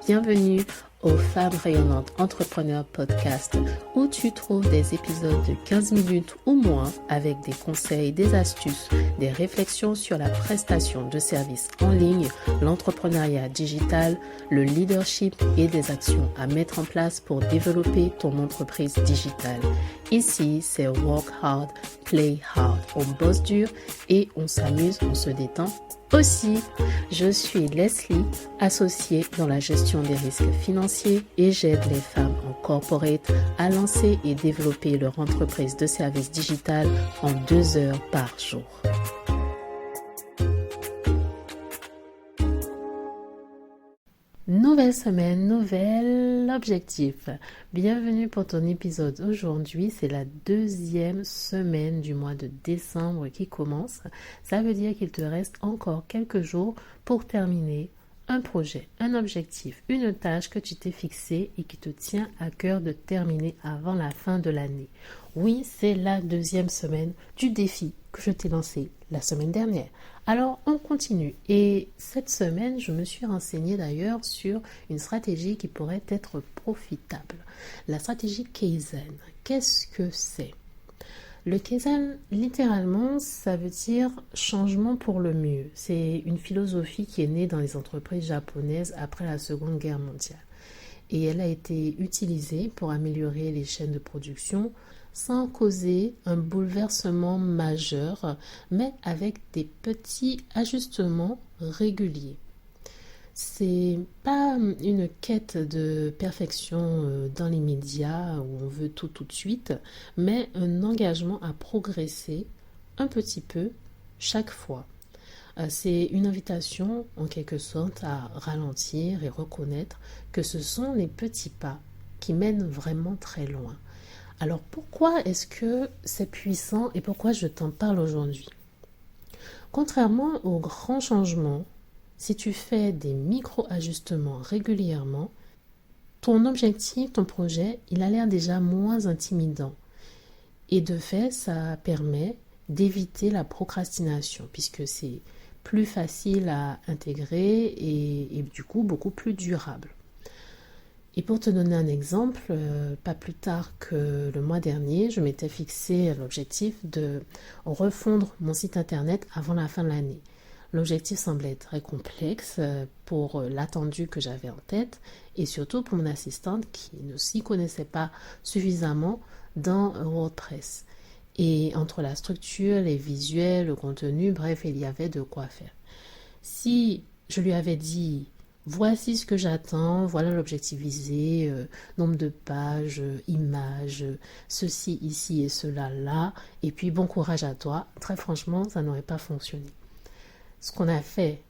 Bienvenue au Femmes Rayonnantes Entrepreneurs Podcast où tu trouves des épisodes de 15 minutes ou moins avec des conseils, des astuces, des réflexions sur la prestation de services en ligne, l'entrepreneuriat digital, le leadership et des actions à mettre en place pour développer ton entreprise digitale. Ici, c'est Work Hard, Play Hard. On bosse dur et on s'amuse, on se détend aussi. Je suis Leslie, associée dans la gestion des risques financiers et j'aide les femmes en corporate à lancer et développer leur entreprise de services digital en 2 heures par jour. Nouvelle semaine, nouvel objectif. Bienvenue pour ton épisode aujourd'hui. C'est la 2e semaine du mois de décembre qui commence. Ça veut dire qu'il te reste encore quelques jours pour terminer un projet, un objectif, une tâche que tu t'es fixée et qui te tient à cœur de terminer avant la fin de l'année. Oui, c'est la 2e semaine du défi que je t'ai lancé la semaine dernière. Alors, on continue. Et cette semaine, je me suis renseignée d'ailleurs sur une stratégie qui pourrait être profitable. La stratégie Kaizen. Qu'est-ce que c'est ? Le Kaizen, littéralement, ça veut dire changement pour le mieux. C'est une philosophie qui est née dans les entreprises japonaises après la Seconde Guerre mondiale. Et elle a été utilisée pour améliorer les chaînes de production sans causer un bouleversement majeur, mais avec des petits ajustements réguliers. C'est pas une quête de perfection dans l'immédiat où on veut tout de suite, mais un engagement à progresser un petit peu chaque fois. C'est une invitation en quelque sorte à ralentir et reconnaître que ce sont les petits pas qui mènent vraiment très loin. Alors pourquoi est-ce que c'est puissant et pourquoi je t'en parle aujourd'hui ? Contrairement aux grands changements, si tu fais des micro-ajustements régulièrement, ton objectif, ton projet, il a l'air déjà moins intimidant. Et de fait, ça permet d'éviter la procrastination puisque c'est plus facile à intégrer et du coup beaucoup plus durable. Et pour te donner un exemple, pas plus tard que le mois dernier, je m'étais fixé l'objectif de refondre mon site internet avant la fin de l'année. L'objectif semblait très complexe pour l'attendu que j'avais en tête et surtout pour mon assistante qui ne s'y connaissait pas suffisamment dans WordPress. Et entre la structure, les visuels, le contenu, bref, il y avait de quoi faire. Si je lui avais dit voici ce que j'attends, voilà l'objectif visé, nombre de pages, images, ceci, ici et cela, là, et puis bon courage à toi. Très franchement, ça n'aurait pas fonctionné. Ce qu'on a fait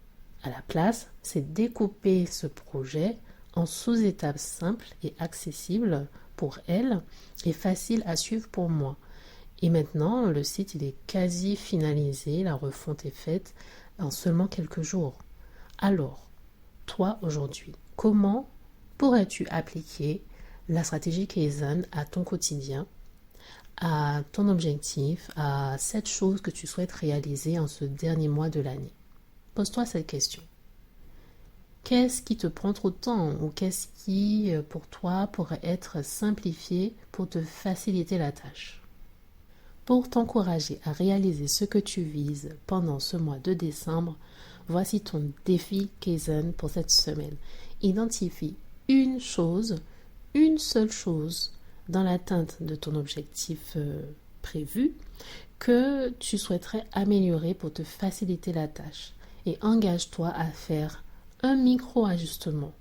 à la place, c'est découper ce projet en sous-étapes simples et accessibles pour elle et faciles à suivre pour moi. Et maintenant, le site il est quasi finalisé, la refonte est faite en seulement quelques jours. Alors, toi, aujourd'hui, comment pourrais-tu appliquer la stratégie Kaizen à ton quotidien, à ton objectif, à cette chose que tu souhaites réaliser en ce dernier mois de l'année ? Pose-toi cette question. Qu'est-ce qui te prend trop de temps ou qu'est-ce qui, pour toi, pourrait être simplifié pour te faciliter la tâche ? Pour t'encourager à réaliser ce que tu vises pendant ce mois de décembre, voici ton défi Kaizen pour cette semaine. Identifie une seule chose dans l'atteinte de ton objectif prévu que tu souhaiterais améliorer pour te faciliter la tâche. Et engage-toi à faire un micro-ajustement,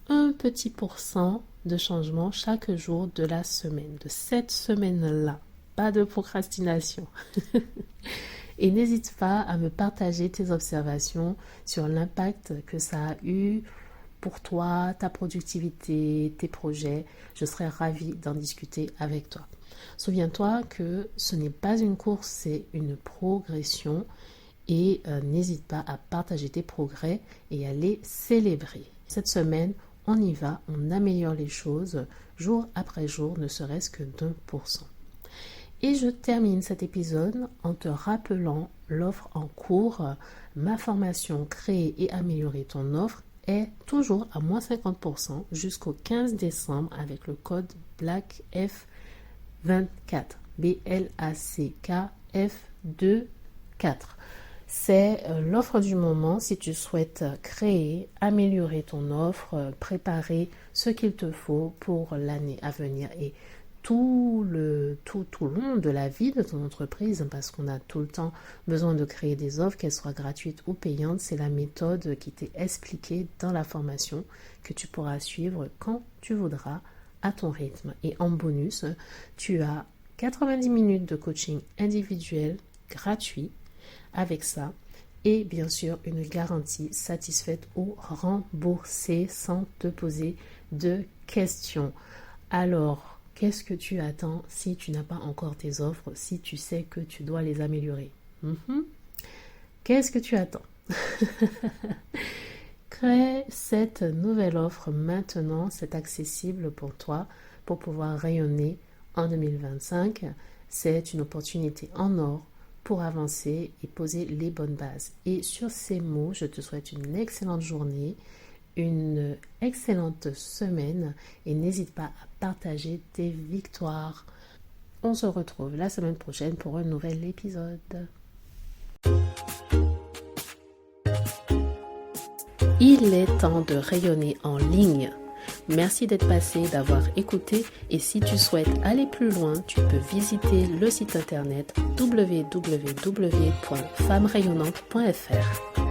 un petit pourcent de changement chaque jour de la semaine, de cette semaine-là. Pas de procrastination. Et n'hésite pas à me partager tes observations sur l'impact que ça a eu pour toi, ta productivité, tes projets. Je serais ravie d'en discuter avec toi. Souviens-toi que ce n'est pas une course, c'est une progression. Et n'hésite pas à partager tes progrès et à les célébrer. Cette semaine, on y va, on améliore les choses jour après jour, ne serait-ce que d'1%. Et je termine cet épisode en te rappelant l'offre en cours, ma formation Créer et améliorer ton offre est toujours à moins 50% jusqu'au 15 décembre avec le code BLACKF24. BLACKF24. C'est l'offre du moment si tu souhaites créer, améliorer ton offre, préparer ce qu'il te faut pour l'année à venir et tout le long de la vie de ton entreprise, parce qu'on a tout le temps besoin de créer des offres, qu'elles soient gratuites ou payantes. C'est la méthode qui t'est expliquée dans la formation que tu pourras suivre quand tu voudras à ton rythme. Et en bonus, tu as 90 minutes de coaching individuel gratuit avec ça et bien sûr une garantie satisfaite ou remboursée sans te poser de questions. Alors, qu'est-ce que tu attends si tu n'as pas encore tes offres, si tu sais que tu dois les améliorer? Qu'est-ce que tu attends? Crée cette nouvelle offre maintenant, c'est accessible pour toi pour pouvoir rayonner en 2025. C'est une opportunité en or pour avancer et poser les bonnes bases. Et sur ces mots, je te souhaite une excellente journée, une excellente semaine et n'hésite pas à partager tes victoires. On se retrouve la semaine prochaine pour un nouvel épisode. Il est temps de rayonner en ligne. Merci d'être passé, d'avoir écouté et si tu souhaites aller plus loin, tu peux visiter le site internet www.femmerayonnantes.fr.